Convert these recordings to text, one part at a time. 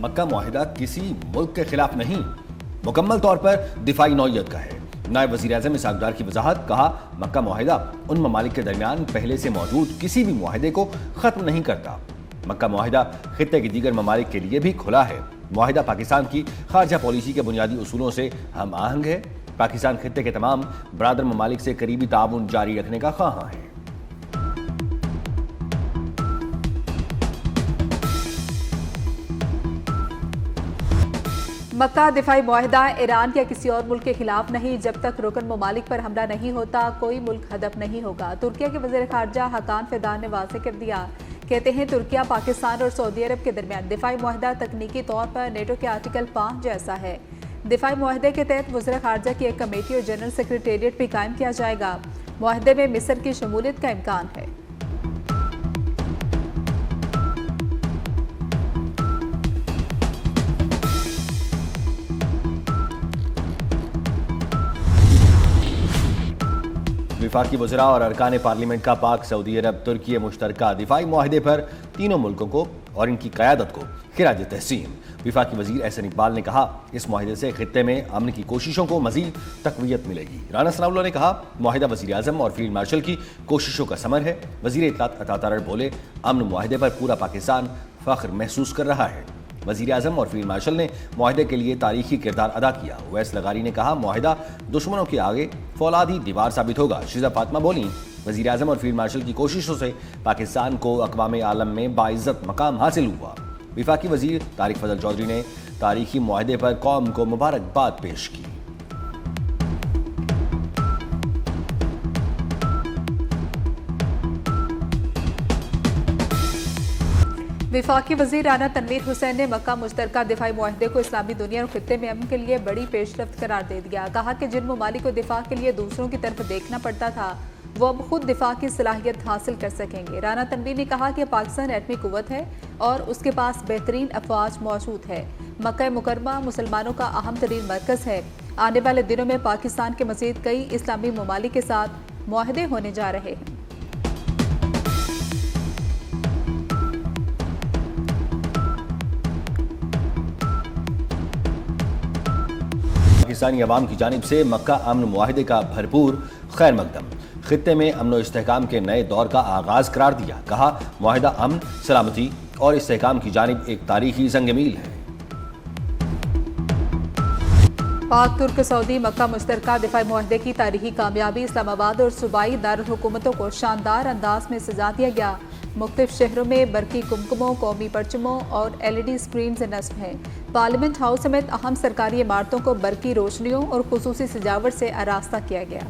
مکہ معاہدہ کسی ملک کے خلاف نہیں، مکمل طور پر دفاعی نوعیت کا ہے۔ نائب وزیر اعظم اسحاق ڈار کی وضاحت، کہا مکہ معاہدہ ان ممالک کے درمیان پہلے سے موجود کسی بھی معاہدے کو ختم نہیں کرتا۔ مکہ معاہدہ خطے کے دیگر ممالک کے لیے بھی کھلا ہے۔ معاہدہ پاکستان کی خارجہ پالیسی کے بنیادی اصولوں سے ہم آہنگ ہے۔ پاکستان خطے کے تمام برادر ممالک سے قریبی تعاون جاری رکھنے کا خواہاں ہے۔ مکہ دفاعی معاہدہ ایران یا کسی اور ملک کے خلاف نہیں، جب تک رکن ممالک پر حملہ نہیں ہوتا کوئی ملک ہدف نہیں ہوگا۔ ترکیہ کے وزیر خارجہ حکان فیدان نے واضح کر دیا، کہتے ہیں ترکیہ پاکستان اور سعودی عرب کے درمیان دفاعی معاہدہ تکنیکی طور پر نیٹو کے آرٹیکل 5 جیسا ہے۔ دفاعی معاہدے کے تحت وزراء خارجہ کی ایک کمیٹی اور جنرل سیکریٹریٹ بھی قائم کیا جائے گا۔ معاہدے میں مصر کی شمولیت کا امکان ہے۔ وفاقی وزراء اور ارکان پارلیمنٹ کا پاک سعودی عرب ترکی مشترکہ دفاعی معاہدے پر تینوں ملکوں کو اور ان کی قیادت کو خراج تحسین۔ وفاقی وزیر احسن اقبال نے کہا، اس معاہدے سے خطے میں امن کی کوششوں کو مزید تقویت ملے گی۔ رانا ثناء اللہ نے کہا، معاہدہ وزیر اعظم اور فیلڈ مارشل کی کوششوں کا ثمر ہے۔ وزیر اطلاعات عطا تارڑ بولے، امن معاہدے پر پورا پاکستان فخر محسوس کر رہا ہے۔ وزیر اعظم اور فیلڈ مارشل نے معاہدے کے لیے تاریخی کردار ادا کیا۔ اویس لغاری نے کہا، معاہدہ دشمنوں کے آگے فولادی دیوار ثابت ہوگا۔ شیزہ فاطمہ بولیں، وزیر اعظم اور فیلڈ مارشل کی کوششوں سے پاکستان کو اقوام عالم میں باعزت مقام حاصل ہوا۔ وفاقی وزیر طارق فضل چودھری نے تاریخی معاہدے پر قوم کو مبارکباد پیش کی۔ وفاقی وزیر رانا تنویر حسین نے مکہ مشترکہ دفاعی معاہدے کو اسلامی دنیا اور خطے میں امن کے لیے بڑی پیش رفت قرار دے دیا۔ کہا کہ جن ممالک کو دفاع کے لیے دوسروں کی طرف دیکھنا پڑتا تھا وہ اب خود دفاع کی صلاحیت حاصل کر سکیں گے۔ رانا تنویر نے کہا کہ پاکستان ایٹمی قوت ہے اور اس کے پاس بہترین افواج موجود ہے۔ مکہ مکرمہ مسلمانوں کا اہم ترین مرکز ہے۔ آنے والے دنوں میں پاکستان کے مزید کئی اسلامی ممالک کے ساتھ معاہدے ہونے جا رہے ہیں۔ پاکستانی عوام کی جانب سے مکہ امن معاہدے کا بھرپور خیر مقدم، خطے میں امن و استحکام کے نئے دور کا آغاز قرار دیا۔ کہا، معاہدہ امن، سلامتی اور استحکام کی جانب ایک تاریخی سنگ میل ہے۔ پاک ترک سعودی مکہ مشترکہ دفاعی معاہدے کی تاریخی کامیابی، اسلام آباد اور صوبائی دارالحکومتوں کو شاندار انداز میں سزا دیا گیا۔ مختلف شہروں میں برقی کمکموں، قومی پرچموں اور LED اسکرینز نصب ہیں۔ پارلیمنٹ ہاؤس سمیت اہم سرکاری عمارتوں کو برقی روشنیوں اور خصوصی سجاوٹ سے آراستہ کیا گیا۔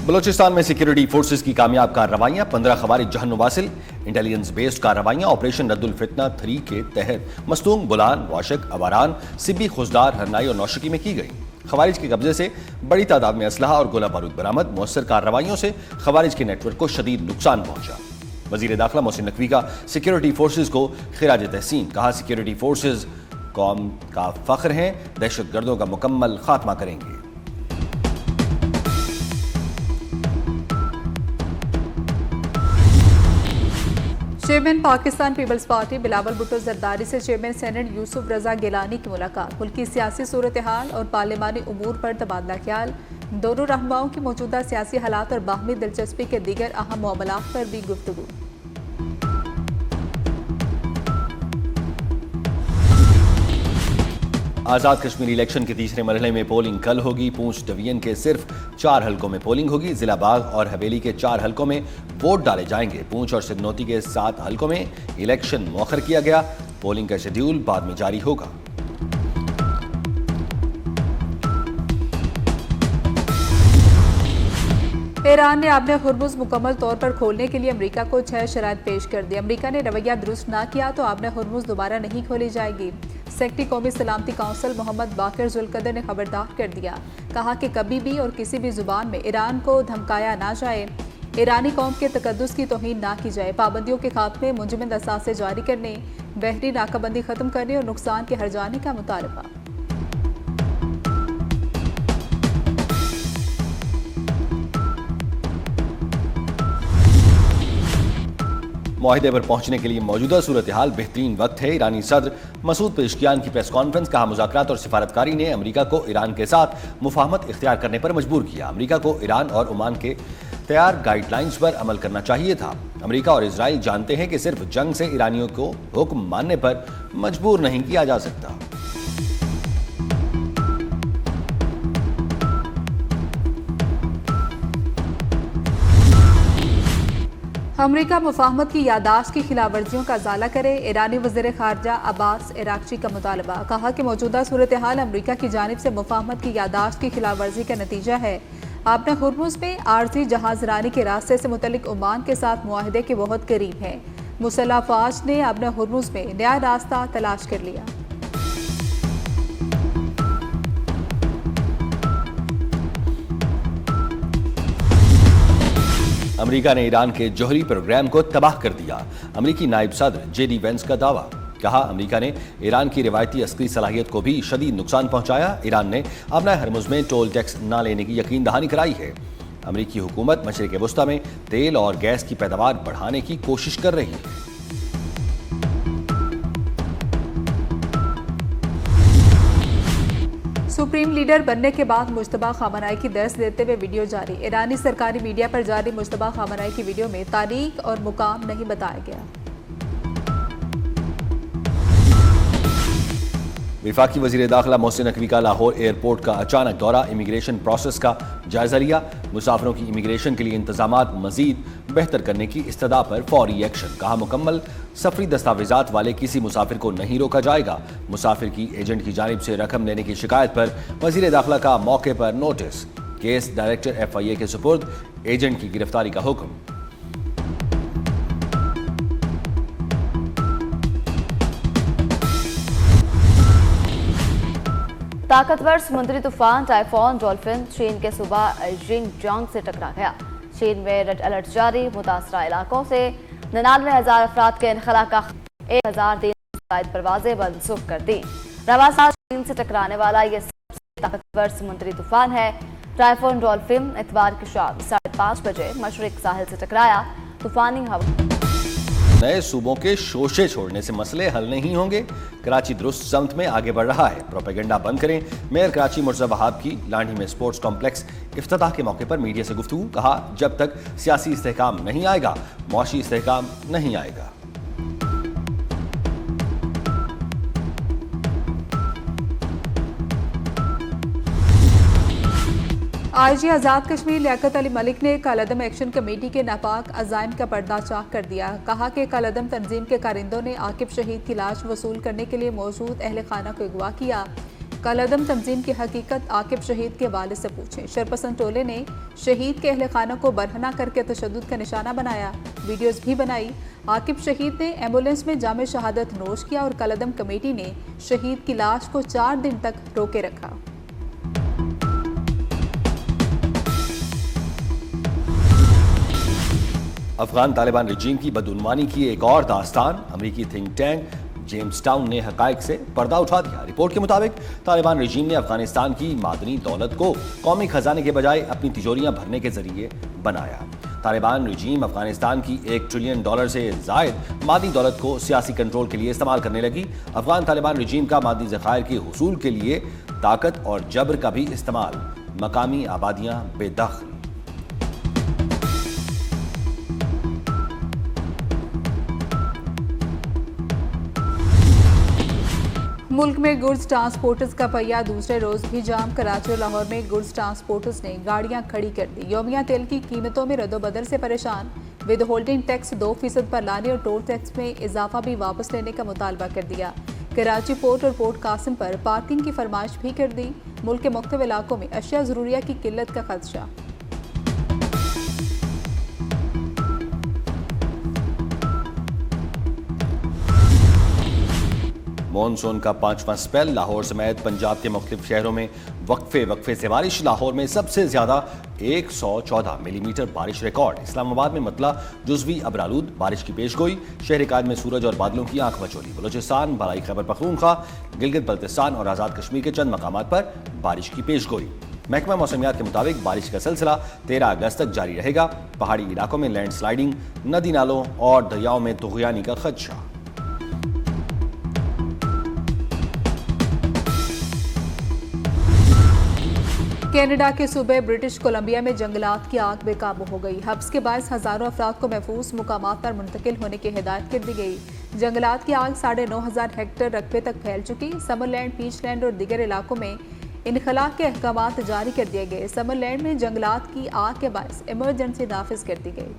بلوچستان میں سیکیورٹی فورسز کی کامیاب کارروائیاں، 15 خوارج جہنم واصل۔ انٹیلیجنس بیسڈ کارروائیاں آپریشن رد الفتنہ 3 کے تحت مستونگ، بولان، واشک، اواران، سبی، خزدار، ہرنائی اور نوشکی میں کی گئی۔ خوارج کے قبضے سے بڑی تعداد میں اسلحہ اور گولہ بارود برآمد۔ مؤثر کارروائیوں سے خوارج کے نیٹ ورک کو شدید نقصان پہنچا۔ وزیر داخلہ محسن نقوی کا سیکیورٹی فورسز کو خراج تحسین، کہا سیکیورٹی فورسز قوم کا فخر ہیں، دہشت گردوں کا مکمل خاتمہ کریں گے۔ چیئرمین پاکستان پیپلز پارٹی بلاول بھٹو زرداری سے چیئرمین سینٹ یوسف رضا گیلانی کی ملاقات۔ ملکی سیاسی صورتحال اور پارلیمانی امور پر تبادلہ خیال۔ دونوں رہنماؤں کی موجودہ سیاسی حالات اور باہمی دلچسپی کے دیگر اہم معاملات پر بھی گفتگو۔ آزاد کشمیر الیکشن کے تیسرے مرحلے میں پولنگ کل ہوگی۔ پونچھ ڈویژن کے صرف 4 حلقوں میں پولنگ ہوگی۔ ضلع باغ اور حویلی کے 4 حلقوں میں ووٹ ڈالے جائیں گے۔ پونچھ اور سگنوتی کے 7 حلقوں میں الیکشن مؤخر کیا گیا۔ پولنگ کا شیڈیول بعد میں جاری ہوگا۔ ایران نے آبِ ہرمز مکمل طور پر کھولنے کے لیے امریکہ کو 6 شرائط پیش کر دی۔ امریکہ نے رویہ درست نہ کیا تو آبِ ہرمز دوبارہ نہیں کھولی جائے گی۔ سیکرٹری قومی سلامتی کونسل محمد باقر ذوالقدر نے خبردار کر دیا، کہا کہ کبھی بھی اور کسی بھی زبان میں ایران کو دھمکایا نہ جائے، ایرانی قوم کے تقدس کی توہین نہ کی جائے۔ پابندیوں کے خاتمے، منجمد اثاثے جاری کرنے، بحری ناکہ بندی ختم کرنے اور نقصان کے ہرجانے کا مطالبہ۔ معاہدے پر پہنچنے کے لیے موجودہ صورتحال بہترین وقت ہے۔ ایرانی صدر مسعود پزشکیان کی پریس کانفرنس، کہا مذاکرات اور سفارتکاری نے امریکہ کو ایران کے ساتھ مفاہمت اختیار کرنے پر مجبور کیا۔ امریکہ کو ایران اور عمان کے تیار گائیڈ لائنز پر عمل کرنا چاہیے تھا۔ امریکہ اور اسرائیل جانتے ہیں کہ صرف جنگ سے ایرانیوں کو حکم ماننے پر مجبور نہیں کیا جا سکتا۔ امریکہ مفاہمت کی یادداشت کی خلاف ورزیوں کا ازالہ کرے، ایرانی وزیر خارجہ عباس عراقچی کا مطالبہ۔ کہا کہ موجودہ صورتحال امریکہ کی جانب سے مفاہمت کی یادداشت کی خلاف ورزی کا نتیجہ ہے۔ آبنہ ہرمز میں عارضی جہاز رانی کے راستے سے متعلق عمان کے ساتھ معاہدے کے بہت قریب ہے۔ مسلح افواج نے آبنہ ہرمز میں نیا راستہ تلاش کر لیا۔ امریکہ نے ایران کے جوہری پروگرام کو تباہ کر دیا۔ امریکی نائب صدر جے ڈی وینس کا دعویٰ۔ کہا امریکہ نے ایران کی روایتی عسکری صلاحیت کو بھی شدید نقصان پہنچایا۔ ایران نے آبنہ ہرمز میں ٹول ٹیکس نہ لینے کی یقین دہانی کرائی ہے۔ امریکی حکومت مشرق وسطی میں تیل اور گیس کی پیداوار بڑھانے کی کوشش کر رہی ہے۔ سپریم لیڈر بننے کے بعد مجتبیٰ خامنہئی کی درس دیتے ہوئے ویڈیو جاری۔ ایرانی سرکاری میڈیا پر جاری مجتبیٰ خامنہئی کی ویڈیو میں تاریخ اور مقام نہیں بتایا گیا۔ وفاقی وزیر داخلہ محسن نقوی کا لاہور ایئرپورٹ کا اچانک دورہ، امیگریشن پروسیس کا جائزہ لیا۔ مسافروں کی امیگریشن کے لیے انتظامات مزید بہتر کرنے کی استدعا پر فوری ایکشن۔ کہا مکمل سفری دستاویزات والے کسی مسافر کو نہیں روکا جائے گا۔ مسافر کی ایجنٹ کی جانب سے رقم لینے کی شکایت پر وزیر داخلہ کا موقع پر نوٹس، کیس ڈائریکٹر FIA کے سپرد، ایجنٹ کی گرفتاری کا حکم۔ طاقتور سمندری طوفان ٹائفون ڈولفن چین کے صوبہ ژینگ جیانگ سے ٹکرا گیا۔ چین میں ریڈ الرٹ جاری، متاثرہ علاقوں سے 99,000 افراد کے انخلا کا 1,000 زائد پروازیں منسوخ کر دی۔ رواں سال چین سے ٹکرانے والا یہ سب سے طاقتور سمندری طوفان ہے۔ ٹائفون ڈولفن اتوار کی شام 5:30 بجے مشرق ساحل سے ٹکرایا۔ طوفانی ہوا نئے صوبوں کے شوشے چھوڑنے سے مسئلے حل نہیں ہوں گے۔ کراچی درست سمت میں آگے بڑھ رہا ہے، پروپیگنڈا بند کریں۔ میئر کراچی مرزا وہاب کی لانڈھی میں سپورٹس کمپلیکس افتتاح کے موقع پر میڈیا سے گفتگو۔ کہا جب تک سیاسی استحکام نہیں آئے گا، معاشی استحکام نہیں آئے گا۔ IG آزاد کشمیر لیاقت علی ملک نے کالعدم ایکشن کمیٹی کے ناپاک عزائم کا پردہ چاک کر دیا۔ کہا کہ کالعدم تنظیم کے کارندوں نے عاقب شہید کی لاش وصول کرنے کے لیے موجود اہل خانہ کو اغوا کیا۔ کالعدم تنظیم کی حقیقت عاقب شہید کے والد سے پوچھیں۔ شرپسند ٹولے نے شہید کے اہل خانہ کو برہنہ کر کے تشدد کا نشانہ بنایا، ویڈیوز بھی بنائی۔ عاقب شہید نے ایمبولینس میں جام شہادت نوش کیا اور کالعدم کمیٹی نے شہید کی لاش کو 4 دن تک روکے رکھا۔ افغان طالبان رجیم کی بدعنوانی کی ایک اور داستان، امریکی تھنک ٹینک جیمز ٹاؤن نے حقائق سے پردہ اٹھا دیا۔ رپورٹ کے مطابق طالبان رجیم نے افغانستان کی معدنی دولت کو قومی خزانے کے بجائے اپنی تجوریاں بھرنے کے ذریعے بنایا۔ طالبان رجیم افغانستان کی $1 ٹریلین سے زائد معدنی دولت کو سیاسی کنٹرول کے لیے استعمال کرنے لگی۔ افغان طالبان رجیم کا معدنی ذخائر کے حصول کے لیے طاقت اور جبر کا بھی استعمال، مقامی آبادیاں بے دخل۔ ملک میں گڈز ٹرانسپورٹرز کا پہیہ دوسرے روز بھی جام۔ کراچی اور لاہور میں گڈز ٹرانسپورٹرز نے گاڑیاں کھڑی کر دی۔ یومیہ تیل کی قیمتوں میں رد و بدل سے پریشان، ود ہولڈنگ ٹیکس 2% پر لانے اور ٹول ٹیکس میں اضافہ بھی واپس لینے کا مطالبہ کر دیا۔ کراچی پورٹ اور پورٹ قاسم پر پارکنگ کی فرمائش بھی کر دی۔ ملک کے مختلف علاقوں میں اشیاء ضروریہ کی قلت کا خدشہ۔ مونسون کا 5واں سپیل، لاہور سمیت پنجاب کے مختلف شہروں میں وقفے سے بارش۔ لاہور میں سب سے زیادہ 114 ملی میٹر بارش ریکارڈ۔ اسلام آباد میں مطلع جزوی ابرآلود بارش کی پیش گوئی۔ شہر قائد میں سورج اور بادلوں کی آنکھ مچولی۔ بلوچستان، بالائی خیبر پختونخوا، گلگت بلتستان اور آزاد کشمیر کے چند مقامات پر بارش کی پیش گوئی۔ محکمہ موسمیات کے مطابق بارش کا سلسلہ 13 اگست تک جاری رہے گا. پہاڑی علاقوں میں لینڈ سلائیڈنگ، ندی نالوں اور دریاؤں میں طغیانی کا خدشہ. کینیڈا کے صوبے برٹش کولمبیا میں جنگلات کی آگ بے قابو ہو گئی. حبس کے باعث ہزاروں افراد کو محفوظ مقامات پر منتقل ہونے کی ہدایت کر دی گئی. جنگلات کی آگ 9,500 ہیکٹر رقبے تک پھیل چکی. سمر لینڈ، پیچ لینڈ اور دیگر علاقوں میں انخلاء کے احکامات جاری کر دیے گئے. سمر لینڈ میں جنگلات کی آگ کے باعث ایمرجنسی نافذ کر دی گئی.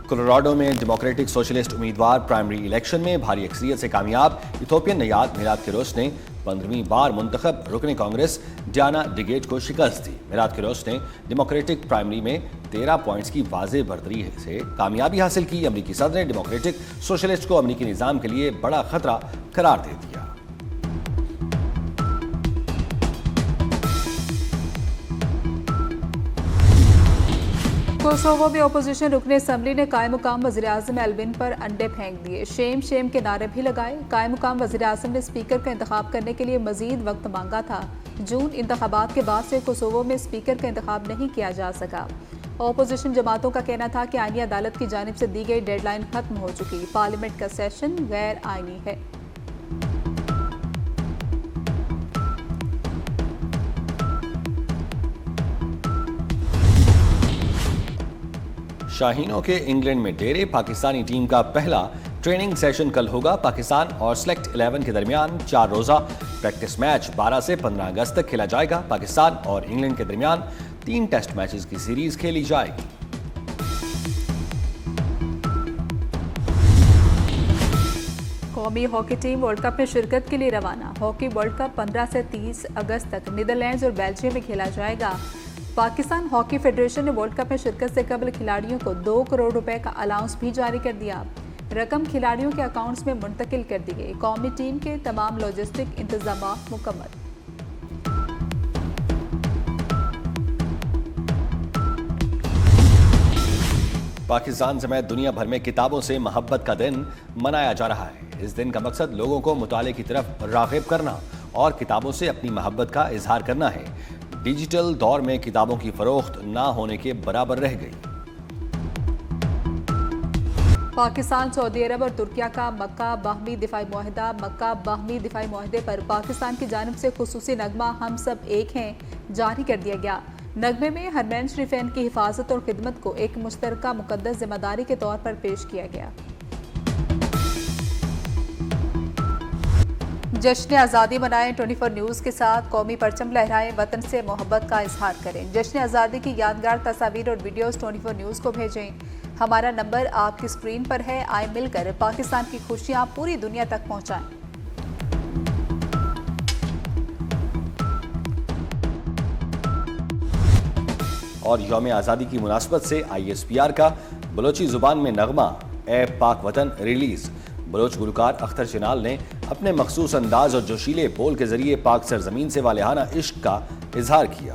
کولوراڈو میں ڈیموکریٹک سوشلسٹ امیدوار پرائمری الیکشن میں بھاری اکثریت سے کامیاب. ایتھوپین نژاد میلاد کیروش نے 15ویں بار منتخب رکن کانگریس ڈیانا ڈگیٹ کو شکست دی. میلاد کیروش نے ڈیموکریٹک پرائمری میں 13 پوائنٹس کی واضح برتری سے کامیابی حاصل کی. امریکی صدر نے ڈیموکریٹک سوشلسٹ کو امریکی نظام کے لیے بڑا خطرہ قرار دے دیا. کوسوو میں اپوزیشن رکن اسمبلی نے قائم مقام وزیراعظم البین پر انڈے پھینک دیے. شیم شیم کے نعرے بھی لگائے. قائم مقام وزیراعظم نے اسپیکر کا انتخاب کرنے کے لیے مزید وقت مانگا تھا. جون انتخابات کے بعد سے کوسوو میں اسپیکر کا انتخاب نہیں کیا جا سکا. اپوزیشن جماعتوں کا کہنا تھا کہ آئینی عدالت کی جانب سے دی گئی ڈیڈ لائن ختم ہو چکی. پارلیمنٹ کا سیشن غیر آئینی ہے. شاہینوں کے انگلینڈ میں ڈیرے. پاکستانی ٹیم کا پہلا ٹریننگ سیشن کل ہوگا. پاکستان اور سلیکٹ 11 کے درمیان 4 روزہ پریکٹس میچ 12 سے 15 اگست تک کھیلا جائے گا. پاکستان اور انگلینڈ کے درمیان 3 ٹیسٹ میچز کی سیریز کھیلی جائے گی. قومی ہاکی ٹیم ورلڈ کپ میں شرکت کے لیے روانہ. ہاکی ورلڈ کپ 15 سے 30 اگست تک نیدرلینڈز اور بیلجیم میں کھیلا جائے گا. پاکستان ہاکی فیڈریشن نے ورلڈ کپ میں شرکت سے قبل کھلاڑیوں کو 2 کروڑ روپے کا الاؤنس بھی جاری کر دیا. رقم کھلاڑیوں کے اکاؤنٹس میں منتقل کر دی گئی. قومی ٹیم کے تمام لاجسٹک انتظامات مکمل. پاکستان سمیت دنیا بھر میں کتابوں سے محبت کا دن منایا جا رہا ہے. اس دن کا مقصد لوگوں کو مطالعے کی طرف راغب کرنا اور کتابوں سے اپنی محبت کا اظہار کرنا ہے. ڈیجیٹل دور میں کتابوں کی فروخت نہ ہونے کے برابر رہ گئی. پاکستان، سعودی عرب اور ترکیہ کا مکہ باہمی دفاعی معاہدہ. مکہ باہمی دفاعی معاہدے پر پاکستان کی جانب سے خصوصی نغمہ ہم سب ایک ہیں جاری کر دیا گیا. نغمے میں حرمین شریفین کی حفاظت اور خدمت کو ایک مشترکہ مقدس ذمہ داری کے طور پر پیش کیا گیا. جشن آزادی منائیں. 24 نیوز کے ساتھ قومی پرچم لہرائیں، وطن سے محبت کا اظہار کریں. جشن آزادی کی یادگار تصاویر اور ویڈیوز 24 نیوز کو بھیجیں. ہمارا نمبر آپ کی اسکرین پر ہے. آئیں مل کر پاکستان کی خوشیاں پوری دنیا تک پہنچائیں. اور یوم آزادی کی مناسبت سے ISPR کا بلوچی زبان میں نغمہ اے پاک وطن ریلیز. بلوچ گلوکار اختر چنال نے اپنے مخصوص انداز اور جوشیلے بول کے ذریعے پاک سرزمین سے والہانہ عشق کا اظہار کیا.